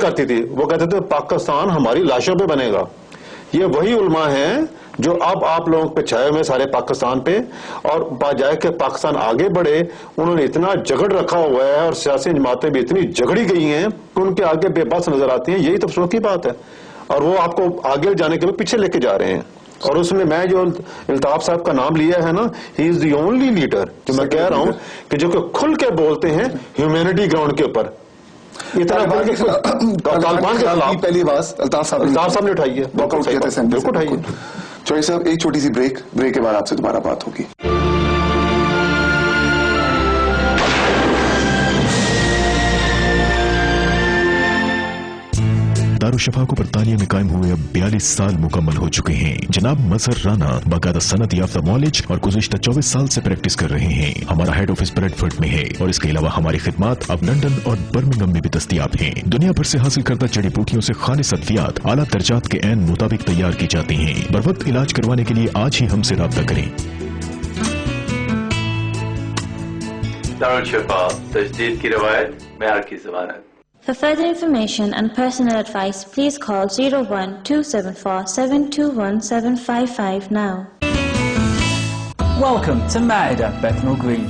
کرتی تھی, وہ کہتے تھے پاکستان ہماری لاشوں پہ بنے گا. یہ وہی علماء ہیں جو اب آپ لوگوں پہ چھائے ہوئے سارے پاکستان پہ, اور بجائے کہ پاکستان آگے بڑھے انہوں نے اتنا جگڑ رکھا ہوا ہے, اور سیاسی جماعتیں بھی اتنی جگڑی گئی ہیں کہ ان کے آگے بے بس نظر آتی ہیں. یہی تو افسوس کی بات ہے, اور وہ آپ کو آگے جانے کے لیے پیچھے لے کے جا رہے ہیں. اور اس میں جو الطاف صاحب کا نام لیا ہے نا, ہی از دی اونلی لیڈر جو میں کہہ رہا ہوں کہ جو کہ کھل کے بولتے ہیں ہیومینٹی گراؤنڈ کے اوپر. طالبان کے خلاف پہلی آواز الطاف صاحب نے اٹھائی ہے, بالکل اٹھائی ہے. چوہدری صاحب ایک چھوٹی سی بریک کے بعد آپ سے دوبارہ بات ہوگی. دارالشفا کو برطانیہ میں قائم ہوئے اب 42 سال مکمل ہو چکے ہیں. جناب مظہر رانا باقاعدہ صنعت یافتہ معالج اور گزشتہ 24 سال سے پریکٹس کر رہے ہیں. ہمارا ہیڈ آفس بریڈ فورڈ میں ہے, اور اس کے علاوہ ہماری خدمات اب لندن اور برمنگھم میں بھی دستیاب ہیں. دنیا بھر سے حاصل کردہ جڑی بوٹیوں سے خالص ادویات اعلیٰ درجات کے عین مطابق تیار کی جاتی ہیں. بر وقت علاج کروانے کے لیے آج ہی ہم سے رابطہ کریں. دارالشفا تجدید کی روایت, معیار کی ضمانت. For further information and personal advice, please call 01-274-721-755 now. Welcome to Maida, Bethnal Green.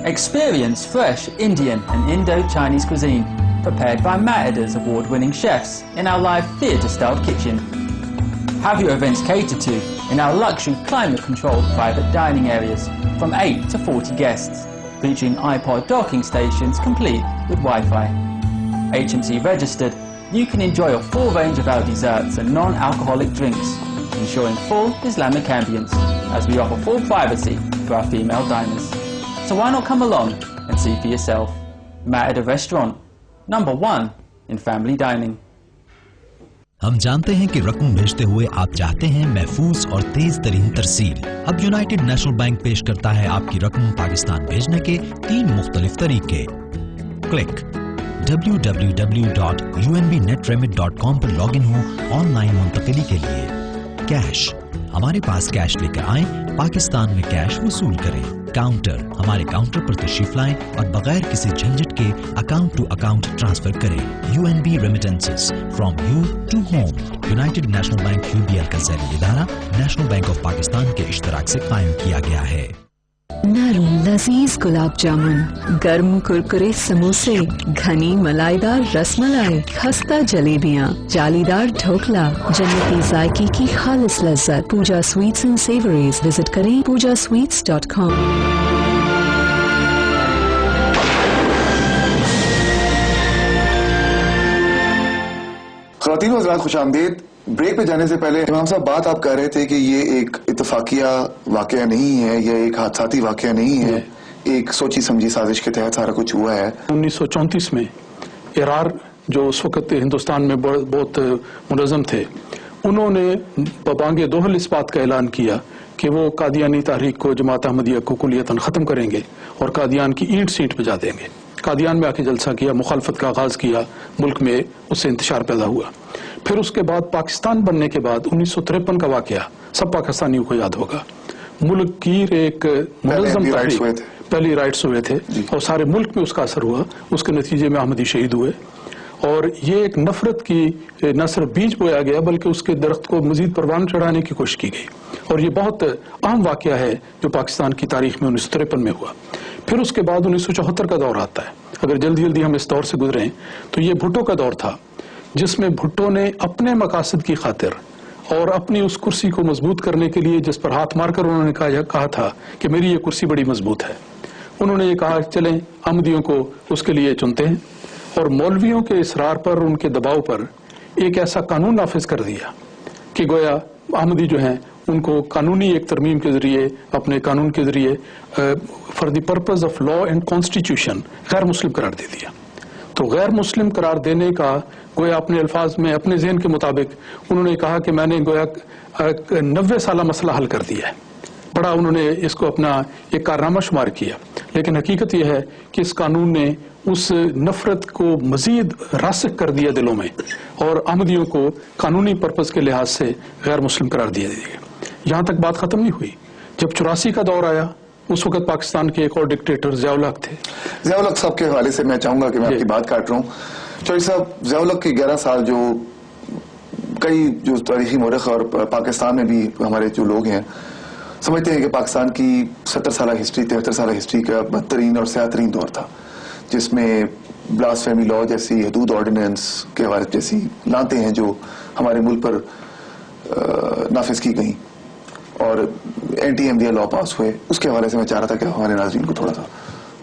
Experience fresh Indian and Indo-Chinese cuisine prepared by Maida's award-winning chefs in our live theatre-style kitchen. Have your events catered to in our luxury climate-controlled private dining areas from 8 to 40 guests, featuring iPod docking stations complete with Wi-Fi. HMC registered, you can enjoy a full range of our desserts and non-alcoholic drinks, ensuring full Islamic ambience as we offer full privacy for our female diners. So why not come along and see for yourself? Maida Restaurant, number 1 in family dining. ہم جانتے ہیں کہ رقم بھیجتے ہوئے آپ چاہتے ہیں محفوظ اور تیز ترین ترسیل. اب یونائٹڈ نیشنل بینک پیش کرتا ہے آپ کی رقم پاکستان بھیجنے کے 3 مختلف طریقے. Click www.unbnetremit.com per log in who on line منتقلی کے لیے. کیش, ہمارے پاس کیش لے کر آئیں, پاکستان میں کیش وصول کریں. کاؤنٹر, ہمارے کاؤنٹر پر تشریف لائیں اور بغیر کسی جھنجھٹ کے اکاؤنٹ ٹو اکاؤنٹ ٹرانسفر کریں. UNB remittances from you to home. United National Bank UBL کا ذیلی ادارہ نیشنل بینک آف پاکستان کے اشتراک سے قائم کیا گیا ہے. نرم لذیذ گلاب جامن, گرم کرکرے سموسے, گھنی ملائیدار رس ملائی, خستہ جلیبیاں, جالیدار ڈھوکلا, جنتی ذائقے کی خالص لذت. پوجا سویٹس اینڈ سیوریز. وزٹ کریں pujasweets.com. خواتین و حضرات خوش آمدید. بریک پہ جانے سے پہلے امام صاحب بات آپ کہہ رہے تھے کہ یہ ایک اتفاقیہ واقعہ نہیں ہے, یہ ایک حادثاتی واقعہ نہیں ہے, ایک سوچی سمجھی سازش کے تحت سارا کچھ ہوا ہے. 1934 میں ایرار جو اس وقت ہندوستان میں بہت منظم تھے, انہوں نے ببانگ دوہل اس بات کا اعلان کیا کہ وہ قادیانی تحریک کو, جماعت احمدیہ کو کلیتاً ختم کریں گے اور قادیان کی اینٹ سینٹ بجا دیں گے. قادیان میں آ کے جلسہ کیا, مخالفت کا آغاز کیا, ملک میں اس سے انتشار پیدا ہوا. پھر اس کے بعد پاکستان بننے کے بعد 1953 کا واقعہ سب پاکستانیوں کو یاد ہوگا. ملک کی ایک منظم تحریک, پہلی رائٹس ہوئے تھے اور سارے ملک میں اس کا اثر ہوا. اس کے نتیجے میں احمدی شہید ہوئے, اور یہ ایک نفرت کی نہ صرف بیج بویا گیا بلکہ اس کے درخت کو مزید پروان چڑھانے کی کوشش کی گئی. اور یہ بہت اہم واقعہ ہے جو پاکستان کی تاریخ میں 1953 میں ہوا. پھر اس کے بعد 1974 کا دور آتا ہے. اگر جلدی جلدی ہم اس دور سے گزریں تو یہ بھٹو کا دور تھا, جس میں بھٹو نے اپنے مقاصد کی خاطر اور اپنی اس کرسی کو مضبوط کرنے کے لیے, جس پر ہاتھ مار کر انہوں نے کہا تھا کہ میری یہ کرسی بڑی مضبوط ہے, انہوں نے یہ کہا چلیں احمدیوں کو اس کے لیے چنتے ہیں, اور مولویوں کے اصرار پر, ان کے دباؤ پر ایک ایسا قانون نافذ کر دیا کہ گویا احمدی جو ہیں ان کو قانونی ایک ترمیم کے ذریعے, اپنے قانون کے ذریعے for the purpose of law and constitution غیر مسلم قرار دے دیا. تو غیر مسلم قرار دینے کا گویا اپنے الفاظ میں, اپنے ذہن کے مطابق انہوں نے کہا کہ میں نے گویا 90 سالہ مسئلہ حل کر دیا ہے. بڑا انہوں نے اس کو اپنا ایک کارنامہ شمار کیا, لیکن حقیقت یہ ہے کہ اس قانون نے اس نفرت کو مزید راسخ کر دیا دلوں میں, اور احمدیوں کو قانونی پرپز کے لحاظ سے غیر مسلم قرار دیا گیا. یہاں تک بات ختم نہیں ہوئی. جب 84 کا دور آیا, اس وقت پاکستان کے ایک اور ڈکٹیٹر ضیاء الحق تھے. ضیاء الحق صاحب کے حوالے سے میں چاہوں گا کہ میں آپ کی بات کاٹ رہا ہوں. چوہدری صاحب ضیاء الحق کے 11 سال جو کئی جو تاریخی مورخ اور پاکستان میں بھی ہمارے جو لوگ ہیں سمجھتے ہیں کہ پاکستان کی 70 سالہ ہسٹری 73 سالہ ہسٹری کا بدترین اور سیاہ ترین دور تھا، جس میں بلاسفیمی لا جیسی حدود آرڈیننس کے حوالے جیسی لانتیں ہیں جو ہمارے ملک پر نافذ کی گئیں اور اینٹی احمدیہ لا پاس ہوئے. اس کے حوالے سے میں چاہ رہا تھا کہ ہمارے ناظرین کو تھوڑا سا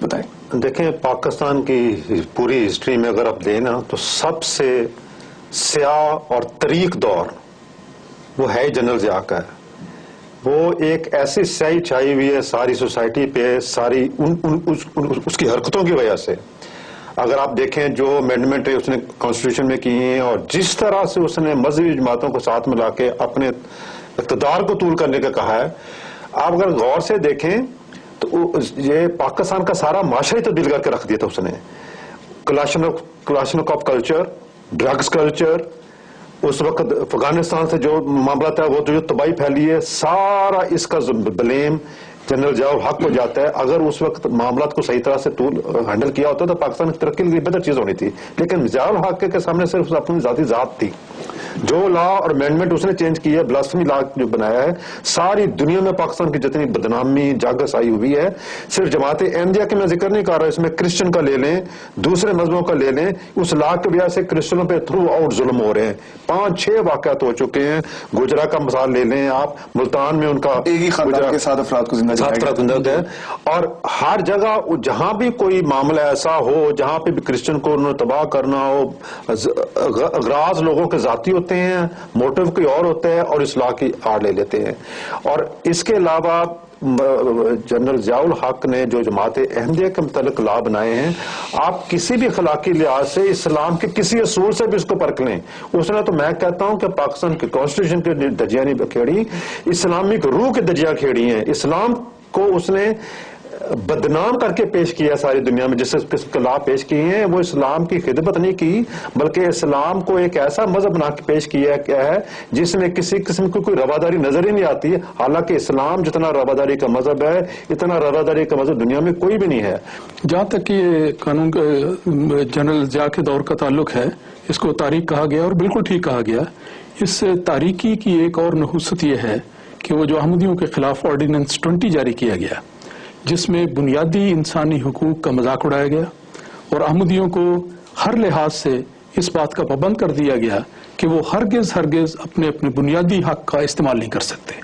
بتائیں. دیکھیں پاکستان کی پوری ہسٹری میں اگر آپ دینا تو سب سے سیاہ اور طریق دور وہ ہے جنرل ضیاء کا ہے. وہ ایک ایسی سیاہی چھائی ہوئی ہے ساری سوسائٹی پہ، ساری اس کی حرکتوں کی وجہ سے. اگر آپ دیکھیں جو امینڈمنٹ اس نے کانسٹیٹیوشن میں کی ہیں اور جس طرح سے اس نے مذہبی جماعتوں کو ساتھ ملا کے اپنے اقتدار کو طول کرنے کا کہا ہے، آپ اگر غور سے دیکھیں تو یہ پاکستان کا سارا معاشرہ ہی تبدیل کر کے رکھ دیا تھا اس نے. کلاشن آف کلچر، ڈرگز کلچر، اس وقت افغانستان سے جو معاملہ تھا وہ جو تباہی پھیلی ہے، سارا اس کا بلیم جنرل ضیاء الحق کو جاتا ہے. اگر اس وقت معاملات کو صحیح طرح سے ہینڈل کیا ہوتا تو پاکستان کی ترقی کے لیے بہتر چیز ہونی تھی. لیکن ضیاء الحق کے سامنے صرف اپنی ذاتی ذات تھی. جو لا اور امینڈمنٹ اس نے چینج کی ہے، بلاسفیمی لا جو بنایا ہے، ساری دنیا میں پاکستان کی جتنی بدنامی جاگس آئی ہوئی ہے، صرف جماعت احمدیہ کے میں ذکر نہیں کر رہا، اس میں کرسچن کا لے لیں، دوسرے مذہبوں کا لے لیں، اس لا کی وجہ سے کرسچنوں پہ تھرو آؤٹ ظلم ہو رہے ہیں. 5-6 واقعات ہو چکے ہیں. گجرا کا مثال لے لیں آپ، ملتان میں ان کا ایک ہی خاندان کے 7 افراد کو زندہ ہے. اور ہر جگہ جہاں بھی کوئی معاملہ ایسا ہو جہاں پہ بھی کرسچن کو انہوں نے تباہ کرنا ہو، اغراض لوگوں کے ذاتی ہوتے ہیں، موٹو کوئی اور ہوتا ہے اور اصلاح کی آڑ لے لیتے ہیں. اور اس کے علاوہ جنرل ضیاء الحق نے جو جماعت احمدیہ کے متعلق لا بنائے ہیں، آپ کسی بھی اخلاقی لحاظ سے اسلام کے کسی اصول سے بھی اس کو پرکھ لیں. اس نے تو میں کہتا ہوں کہ پاکستان کے کانسٹیٹیوشن کے دھجیاں نہیں کھیڑی، اسلامک روح کے دھجیاں کھیڑی ہیں. اسلام کو اس نے بدنام کر کے پیش کیا ساری دنیا میں. جس قسم کے لا پیش کیے ہیں وہ اسلام کی خدمت نہیں کی، بلکہ اسلام کو ایک ایسا مذہب بنا کے پیش کیا ہے جس میں کسی قسم کی کوئی رواداری نظر ہی نہیں آتی. حالانکہ اسلام جتنا رواداری کا مذہب ہے اتنا رواداری کا مذہب دنیا میں کوئی بھی نہیں ہے. جہاں تک کہ یہ قانون جنرل ضیاء کے دور کا تعلق ہے، اس کو تاریخ کہا گیا اور بالکل ٹھیک کہا گیا. اس تاریخی کی ایک اور نحوست یہ ہے کہ وہ جو احمدیوں کے خلاف آرڈیننس 20 جاری کیا گیا، جس میں بنیادی انسانی حقوق کا مذاق اڑایا گیا اور احمدیوں کو ہر لحاظ سے اس بات کا پابند کر دیا گیا کہ وہ ہرگز اپنے بنیادی حق کا استعمال نہیں کر سکتے.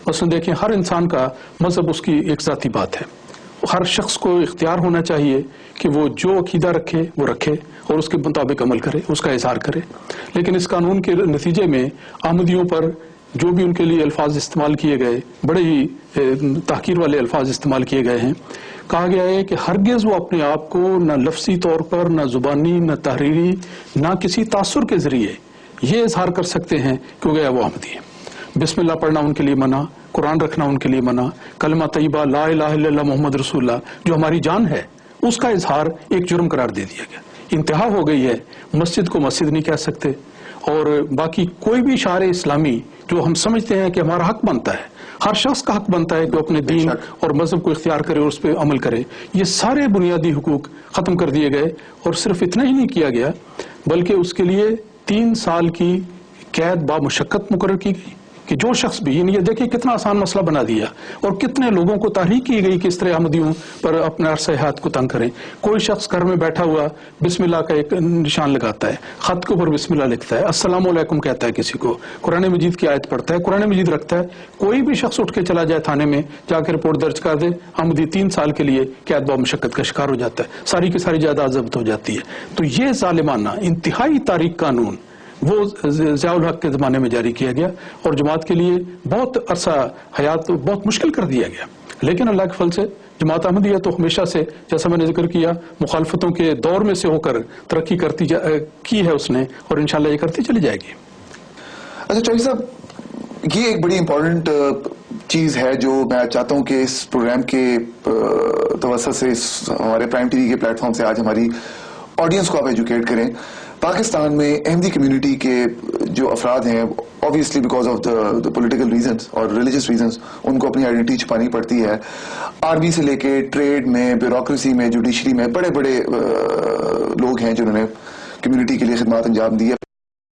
مثلا دیکھیں، ہر انسان کا مذہب اس کی ایک ذاتی بات ہے. ہر شخص کو اختیار ہونا چاہیے کہ وہ جو عقیدہ رکھے وہ رکھے اور اس کے مطابق عمل کرے، اس کا اظہار کرے. لیکن اس قانون کے نتیجے میں احمدیوں پر جو بھی ان کے لیے الفاظ استعمال کیے گئے، بڑے ہی تحقیر والے الفاظ استعمال کیے گئے ہیں. کہا گیا ہے کہ ہرگز وہ اپنے آپ کو نہ لفظی طور پر، نہ زبانی، نہ تحریری، نہ کسی تاثر کے ذریعے یہ اظہار کر سکتے ہیں کہ گیا وہ احمدی ہے. بسم اللہ پڑھنا ان کے لیے منع، قرآن رکھنا ان کے لیے منع، کلمہ طیبہ لا الہ الا اللہ محمد رسول اللہ جو ہماری جان ہے اس کا اظہار ایک جرم قرار دے دیا گیا. انتہا ہو گئی ہے. مسجد کو مسجد نہیں کہہ سکتے، اور باقی کوئی بھی شعار اسلامی جو ہم سمجھتے ہیں کہ ہمارا حق بنتا ہے، ہر شخص کا حق بنتا ہے کہ وہ اپنے دین اور مذہب کو اختیار کرے اور اس پہ عمل کرے، یہ سارے بنیادی حقوق ختم کر دیے گئے. اور صرف اتنا ہی نہیں کیا گیا بلکہ اس کے لیے 3 سال کی قید با مشقت مقرر کی گئی کہ جو شخص بھی، یہ دیکھیں کتنا آسان مسئلہ بنا دیا اور کتنے لوگوں کو تحریک کی گئی کہ اس طرح احمدیوں پر اپنے عرصہ حیات کو تنگ کریں. کوئی شخص گھر میں بیٹھا ہوا بسم اللہ کا ایک نشان لگاتا ہے، خط کے اوپر بسم اللہ لکھتا ہے، السلام علیکم کہتا ہے کسی کو، قرآن مجید کی آیت پڑھتا ہے، قرآن مجید رکھتا ہے. کوئی بھی شخص اٹھ کے چلا جائے تھانے میں جا کے رپورٹ درج کر دے، احمدی 3 سال کے لیے قید با مشقت کا شکار ہو جاتا ہے، ساری کی ساری جائیداد ضبط ہو جاتی ہے. تو یہ ظالمانہ انتہائی تاریک قانون وہ ضیاء الحق کے زمانے میں جاری کیا گیا اور جماعت کے لیے بہت عرصہ حیات بہت مشکل کر دیا گیا. لیکن اللہ کے فضل سے جماعت احمدیہ تو ہمیشہ سے، جیسا میں نے ذکر کیا، مخالفتوں کے دور میں سے ہو کر ترقی کی ہے اس نے، اور انشاءاللہ یہ کرتی چلی جائے گی. اچھا چوہدری صاحب، یہ ایک بڑی امپورٹنٹ چیز ہے جو میں چاہتا ہوں کہ اس پروگرام کے توسط سے، ہمارے پرائم ٹی وی کے پلیٹ فارم سے آج ہماری آڈینس کو آپ ایجوکیٹ کریں. پاکستان میں احمدی کمیونٹی کے جو افراد ہیں، obviously because of the political reasons اور religious reasons، ان کو اپنی آئیڈینٹی چھپانی پڑتی ہے. آرمی سے لے کے ٹریڈ میں، بیوروکریسی میں، جوڈیشری میں بڑے بڑے لوگ ہیں جنہوں نے کمیونٹی کے لیے خدمات انجام دی ہے.